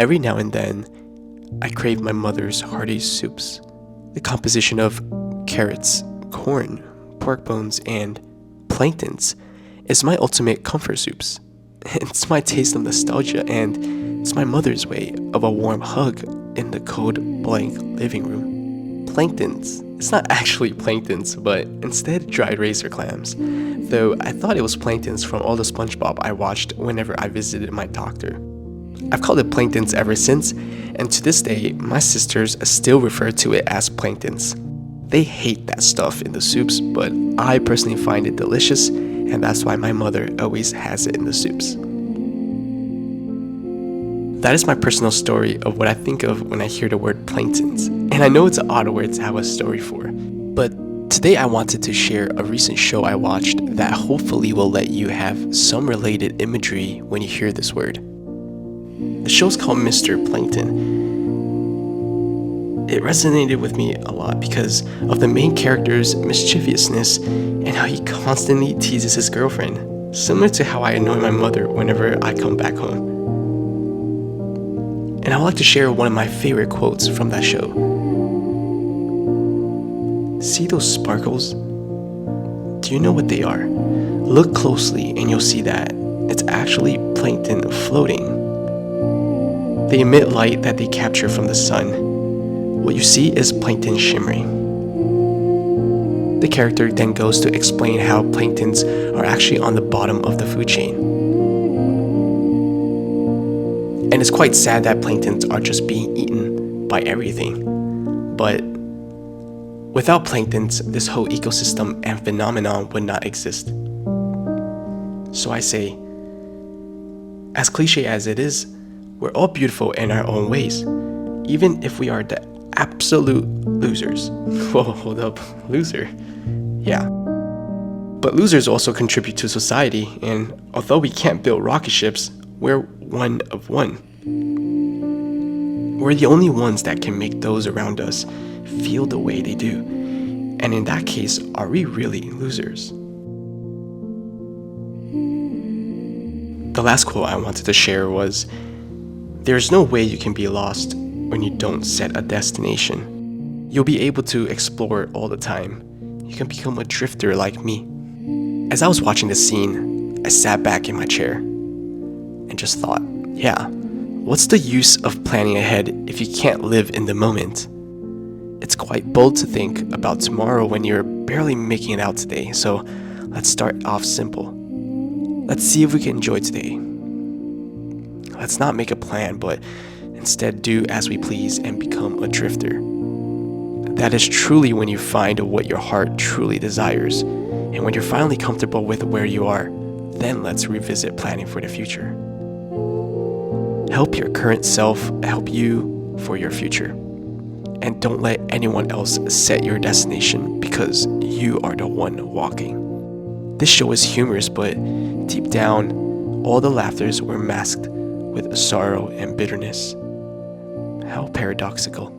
Every now and then, I crave my mother's hearty soups. The composition of carrots, corn, pork bones, and planktons is my ultimate comfort soups. It's my taste of nostalgia, and it's my mother's way of a warm hug in the cold, blank living room. Planktons. It's not actually planktons, but instead dried razor clams, though I thought it was planktons from all the SpongeBob I watched whenever I visited my doctor. I've called it planktons ever since, and to this day, my sisters still refer to it as planktons. They hate that stuff in the soups, but I personally find it delicious, and that's why my mother always has it in the soups. That is my personal story of what I think of when I hear the word planktons, and I know it's an odd word to have a story for, but today I wanted to share a recent show I watched that hopefully will let you have some related imagery when you hear this word. The show's called Mr. Plankton. It resonated with me a lot because of the main character's mischievousness and how he constantly teases his girlfriend, similar to how I annoy my mother whenever I come back home. And I would like to share one of my favorite quotes from that show. See those sparkles? Do you know what they are? Look closely and you'll see that it's actually plankton floating. They emit light that they capture from the sun. What you see is plankton shimmering. The character then goes to explain how planktons are actually on the bottom of the food chain. And it's quite sad that planktons are just being eaten by everything. But without planktons, this whole ecosystem and phenomenon would not exist. So I say, as cliche as it is, we're all beautiful in our own ways, even if we are the absolute losers. Whoa, hold up, loser? Yeah. But losers also contribute to society, and although we can't build rocket ships, we're one of one. We're the only ones that can make those around us feel the way they do. And in that case, are we really losers? The last quote I wanted to share was, "There's no way you can be lost when you don't set a destination. You'll be able to explore all the time. You can become a drifter like me." As I was watching this scene, I sat back in my chair and just thought, yeah, what's the use of planning ahead if you can't live in the moment? It's quite bold to think about tomorrow when you're barely making it out today, so let's start off simple. Let's see if we can enjoy today. Let's not make a plan, but instead do as we please and become a drifter. That is truly when you find what your heart truly desires, and when you're finally comfortable with where you are, then let's revisit planning for the future. Help your current self help you for your future. And don't let anyone else set your destination because you are the one walking. This show is humorous, but deep down, all the laughters were masked with sorrow and bitterness. How paradoxical.